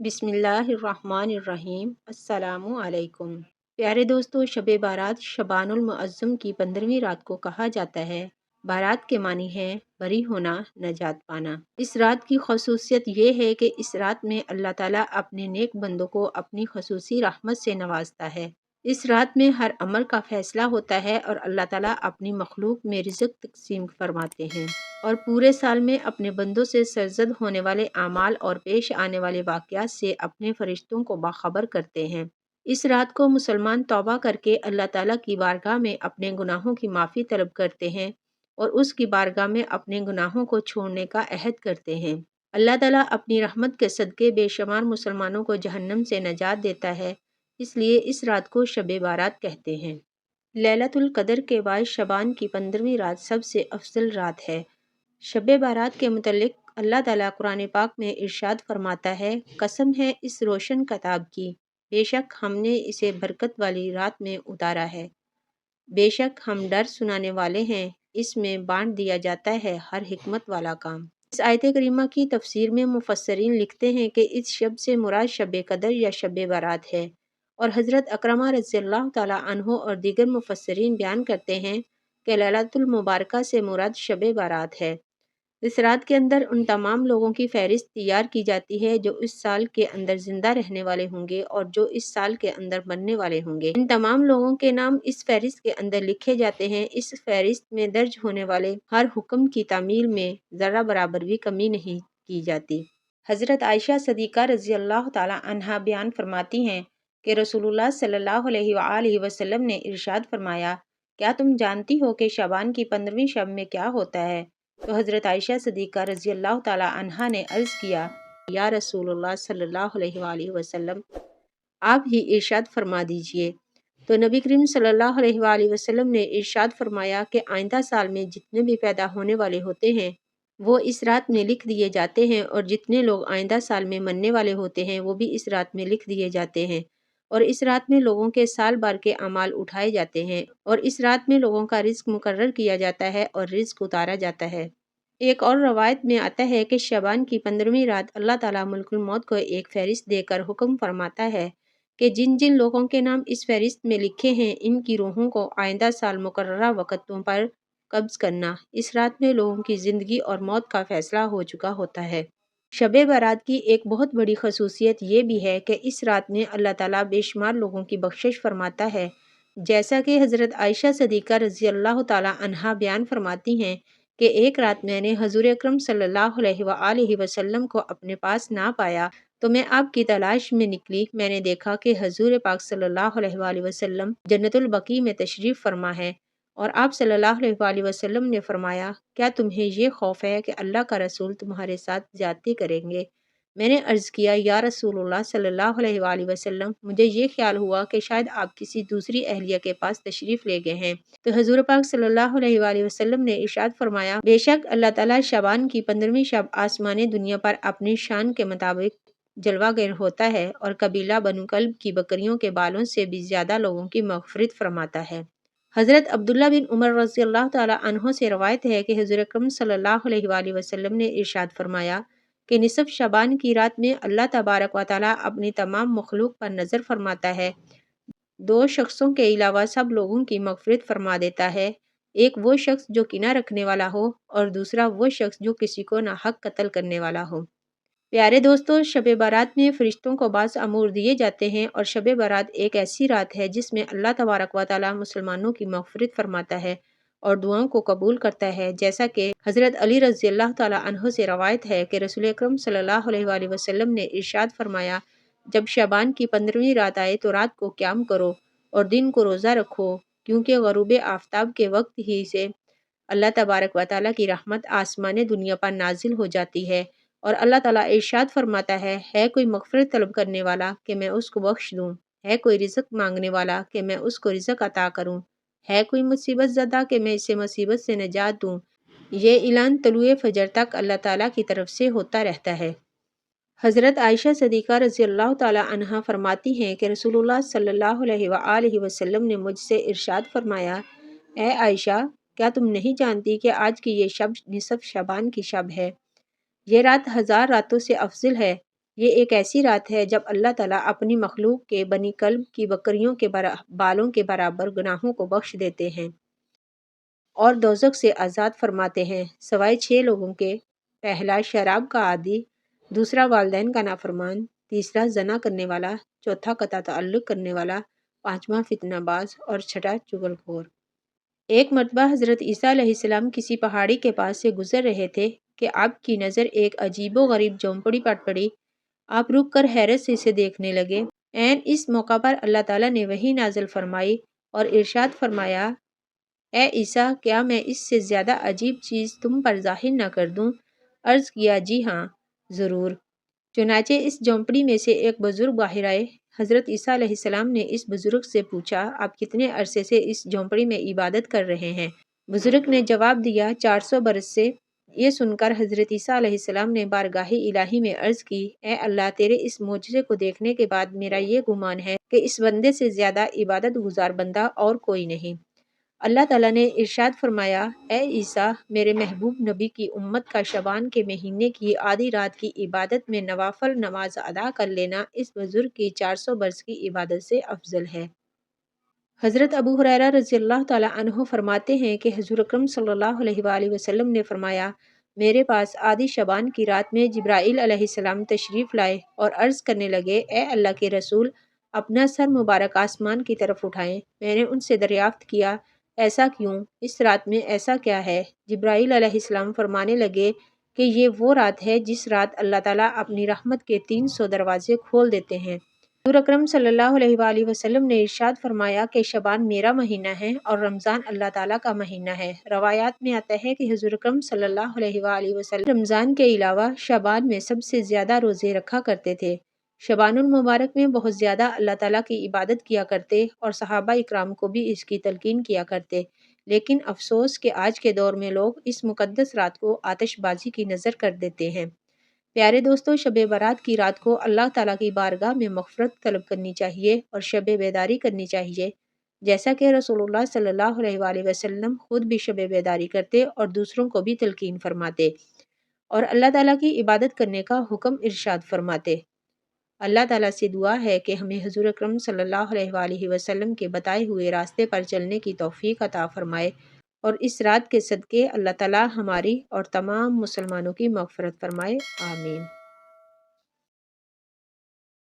بسم اللہ الرحمن الرحیم۔ السلام علیکم پیارے دوستو، شب بارات شعبان المعظم کی 15ویں رات کو کہا جاتا ہے۔ بارات کے معنی ہے بری ہونا، نجات پانا۔ اس رات کی خصوصیت یہ ہے کہ اس رات میں اللہ تعالیٰ اپنے نیک بندوں کو اپنی خصوصی رحمت سے نوازتا ہے۔ اس رات میں ہر امر کا فیصلہ ہوتا ہے اور اللہ تعالیٰ اپنی مخلوق میں رزق تقسیم فرماتے ہیں اور پورے سال میں اپنے بندوں سے سرزد ہونے والے اعمال اور پیش آنے والے واقعات سے اپنے فرشتوں کو باخبر کرتے ہیں۔ اس رات کو مسلمان توبہ کر کے اللہ تعالیٰ کی بارگاہ میں اپنے گناہوں کی معافی طلب کرتے ہیں اور اس کی بارگاہ میں اپنے گناہوں کو چھوڑنے کا عہد کرتے ہیں۔ اللہ تعالیٰ اپنی رحمت کے صدقے بے شمار مسلمانوں کو جہنم سے نجات دیتا ہے، اس لیے اس رات کو شب بارات کہتے ہیں۔ لیلۃ القدر کے بعد شعبان کی 15ویں رات سب سے افضل رات ہے۔ شب بارات کے متعلق اللہ تعالیٰ قرآن پاک میں ارشاد فرماتا ہے، قسم ہے اس روشن کتاب کی، بے شک ہم نے اسے برکت والی رات میں اتارا ہے، بے شک ہم ڈر سنانے والے ہیں، اس میں بانٹ دیا جاتا ہے ہر حکمت والا کام۔ اس آیت کریمہ کی تفسیر میں مفسرین لکھتے ہیں کہ اس شب سے مراد شب قدر یا شب بارات ہے، اور حضرت اکرمہ رضی اللہ تعالیٰ عنہ اور دیگر مفسرین بیان کرتے ہیں کہ لیلۃ المبارکہ سے مراد شب بارات ہے۔ اس رات کے اندر ان تمام لوگوں کی فہرست تیار کی جاتی ہے جو اس سال کے اندر زندہ رہنے والے ہوں گے اور جو اس سال کے اندر مرنے والے ہوں گے۔ ان تمام لوگوں کے نام اس فہرست کے اندر لکھے جاتے ہیں۔ اس فہرست میں درج ہونے والے ہر حکم کی تعمیل میں ذرہ برابر بھی کمی نہیں کی جاتی۔ حضرت عائشہ صدیقہ رضی اللہ تعالیٰ عنہا بیان فرماتی ہیں کہ رسول اللہ صلی اللہ علیہ وآلہ وسلم نے ارشاد فرمایا، کیا تم جانتی ہو کہ شعبان کی 15ویں شب میں کیا ہوتا ہے؟ تو حضرت عائشہ صدیقہ رضی اللہ تعالیٰ عنہا نے عرض کیا، یا رسول اللہ صلی اللہ علیہ وآلہ وسلم، آپ ہی ارشاد فرما دیجئے۔ تو نبی کریم صلی اللہ علیہ وآلہ وسلم نے ارشاد فرمایا کہ آئندہ سال میں جتنے بھی پیدا ہونے والے ہوتے ہیں وہ اس رات میں لکھ دیے جاتے ہیں، اور جتنے لوگ آئندہ سال میں مرنے والے ہوتے ہیں وہ بھی اس رات میں لکھ دیے جاتے ہیں، اور اس رات میں لوگوں کے سال بھر کے اعمال اٹھائے جاتے ہیں، اور اس رات میں لوگوں کا رزق مقرر کیا جاتا ہے اور رزق اتارا جاتا ہے۔ ایک اور روایت میں آتا ہے کہ شعبان کی 15ویں رات اللہ تعالیٰ ملک الموت کو ایک فہرست دے کر حکم فرماتا ہے کہ جن جن لوگوں کے نام اس فہرست میں لکھے ہیں ان کی روحوں کو آئندہ سال مقررہ وقتوں پر قبض کرنا۔ اس رات میں لوگوں کی زندگی اور موت کا فیصلہ ہو چکا ہوتا ہے۔ شب بارات کی ایک بہت بڑی خصوصیت یہ بھی ہے کہ اس رات میں اللہ تعالیٰ بے شمار لوگوں کی بخشش فرماتا ہے، جیسا کہ حضرت عائشہ صدیقہ رضی اللہ تعالیٰ عنہا بیان فرماتی ہیں کہ ایک رات میں نے حضور اکرم صلی اللہ علیہ وآلہ وسلم کو اپنے پاس نہ پایا تو میں آپ کی تلاش میں نکلی۔ میں نے دیکھا کہ حضور پاک صلی اللہ علیہ وآلہ وسلم جنت البقیع میں تشریف فرما ہے، اور آپ صلی اللہ علیہ وآلہ وسلم نے فرمایا، کیا تمہیں یہ خوف ہے کہ اللہ کا رسول تمہارے ساتھ زیادتی کریں گے؟ میں نے عرض کیا، یا رسول اللہ صلی اللہ علیہ وآلہ وسلم، مجھے یہ خیال ہوا کہ شاید آپ کسی دوسری اہلیہ کے پاس تشریف لے گئے ہیں۔ تو حضور پاک صلی اللہ علیہ وآلہ وسلم نے ارشاد فرمایا، بے شک اللہ تعالیٰ شعبان کی 15ویں شب آسمان دنیا پر اپنی شان کے مطابق جلوہ گر ہوتا ہے اور قبیلہ بنو کلب کی بکریوں کے بالوں سے بھی زیادہ لوگوں کی مغفرت فرماتا ہے۔ حضرت عبداللہ بن عمر رضی اللہ تعالیٰ عنہ سے روایت ہے کہ حضور اکرم صلی اللہ علیہ وآلہ وسلم نے ارشاد فرمایا کہ نصف شعبان کی رات میں اللہ تبارک و تعالیٰ اپنی تمام مخلوق پر نظر فرماتا ہے، دو شخصوں کے علاوہ سب لوگوں کی مغفرت فرما دیتا ہے، ایک وہ شخص جو کینہ رکھنے والا ہو اور دوسرا وہ شخص جو کسی کو ناحق قتل کرنے والا ہو۔ پیارے دوستو، شب بارات میں فرشتوں کو بعض امور دیے جاتے ہیں، اور شب بارات ایک ایسی رات ہے جس میں اللہ تبارک و تعالیٰ مسلمانوں کی مغفرت فرماتا ہے اور دعاؤں کو قبول کرتا ہے، جیسا کہ حضرت علی رضی اللہ تعالیٰ عنہ سے روایت ہے کہ رسول اکرم صلی اللہ علیہ وآلہ وسلم نے ارشاد فرمایا، جب شعبان کی 15ویں رات آئے تو رات کو قیام کرو اور دن کو روزہ رکھو، کیونکہ غروب آفتاب کے وقت ہی سے اللہ تبارک و تعالیٰ کی رحمت آسمان دنیا پر نازل ہو جاتی ہے، اور اللہ تعالیٰ ارشاد فرماتا ہے کوئی مغفرت طلب کرنے والا کہ میں اس کو بخش دوں، ہے کوئی رزق مانگنے والا کہ میں اس کو رزق عطا کروں، ہے کوئی مصیبت زدہ کہ میں اسے مصیبت سے نجات دوں۔ یہ اعلان طلوع فجر تک اللہ تعالیٰ کی طرف سے ہوتا رہتا ہے۔ حضرت عائشہ صدیقہ رضی اللہ تعالیٰ عنہا فرماتی ہیں کہ رسول اللہ صلی اللہ علیہ وآلہ وسلم نے مجھ سے ارشاد فرمایا، اے عائشہ، کیا تم نہیں جانتی کہ آج کی یہ شب نصف شعبان کی شب ہے؟ یہ رات 1000 راتوں سے افضل ہے۔ یہ ایک ایسی رات ہے جب اللہ تعالیٰ اپنی مخلوق کے بنی کلب کی بکریوں کے بالوں کے برابر گناہوں کو بخش دیتے ہیں اور دوزخ سے آزاد فرماتے ہیں، سوائے 6 لوگوں کے: پہلا شراب کا عادی، دوسرا والدین کا نافرمان، تیسرا زنا کرنے والا، چوتھا قطع تعلق کرنے والا، پانچواں فتنہ باز اور چھٹا چغل خور۔ ایک مرتبہ حضرت عیسیٰ علیہ السلام کسی پہاڑی کے پاس سے گزر رہے تھے کہ آپ کی نظر ایک عجیب و غریب جھونپڑی پر پڑی۔ آپ رک کر حیرت سے اسے دیکھنے لگے۔ عین اس موقع پر اللہ تعالیٰ نے وحی نازل فرمائی اور ارشاد فرمایا: اے عیسیٰ، کیا میں اس سے زیادہ عجیب چیز تم پر ظاہر نہ کر دوں؟ عرض کیا: جی ہاں، ضرور۔ چنانچہ اس جھونپڑی میں سے ایک بزرگ باہر آئے۔ حضرت عیسیٰ علیہ السلام نے اس بزرگ سے پوچھا: آپ کتنے عرصے سے اس جھونپڑی میں عبادت کر رہے ہیں؟ بزرگ نے جواب دیا: 400 برس سے۔ یہ سن کر حضرت عیسیٰ علیہ السلام نے بارگاہ الہی میں عرض کی: اے اللہ، تیرے اس معجزے کو دیکھنے کے بعد میرا یہ گمان ہے کہ اس بندے سے زیادہ عبادت گزار بندہ اور کوئی نہیں۔ اللہ تعالیٰ نے ارشاد فرمایا: اے عیسیٰ، میرے محبوب نبی کی امت کا شعبان کے مہینے کی آدھی رات کی عبادت میں نوافل نماز ادا کر لینا اس بزرگ کی 400 برس کی عبادت سے افضل ہے۔ حضرت ابو ہریرہ رضی اللہ تعالیٰ عنہ فرماتے ہیں کہ حضور اکرم صلی اللہ علیہ وآلہ وسلم نے فرمایا: میرے پاس آدھی شعبان کی رات میں جبرائیل علیہ السلام تشریف لائے اور عرض کرنے لگے: اے اللہ کے رسول، اپنا سر مبارک آسمان کی طرف اٹھائیں۔ میں نے ان سے دریافت کیا: ایسا کیوں؟ اس رات میں ایسا کیا ہے؟ جبرائیل علیہ السلام فرمانے لگے کہ یہ وہ رات ہے جس رات اللہ تعالیٰ اپنی رحمت کے 300 دروازے کھول دیتے ہیں۔ حضور اکرم صلی اللہ علیہ وآلہ وسلم نے ارشاد فرمایا کہ شعبان میرا مہینہ ہے اور رمضان اللہ تعالیٰ کا مہینہ ہے۔ روایات میں آتا ہے کہ حضور اکرم صلی اللہ علیہ وآلہ وسلم رمضان کے علاوہ شعبان میں سب سے زیادہ روزے رکھا کرتے تھے۔ شعبان المبارک میں بہت زیادہ اللہ تعالیٰ کی عبادت کیا کرتے اور صحابہ اکرام کو بھی اس کی تلقین کیا کرتے، لیکن افسوس کہ آج کے دور میں لوگ اس مقدس رات کو آتش بازی کی نظر کر دیتے ہیں۔ پیارے دوستو، شب برات کی رات کو اللہ تعالیٰ کی بارگاہ میں مغفرت طلب کرنی چاہیے اور شب بیداری کرنی چاہیے، جیسا کہ رسول اللہ صلی اللہ علیہ وآلہ وسلم خود بھی شب بیداری کرتے اور دوسروں کو بھی تلقین فرماتے اور اللہ تعالیٰ کی عبادت کرنے کا حکم ارشاد فرماتے۔ اللہ تعالیٰ سے دعا ہے کہ ہمیں حضور اکرم صلی اللہ علیہ وآلہ وسلم کے بتائے ہوئے راستے پر چلنے کی توفیق عطا فرمائے اور اس رات کے صدقے اللہ تعالیٰ ہماری اور تمام مسلمانوں کی مغفرت فرمائے۔ آمین۔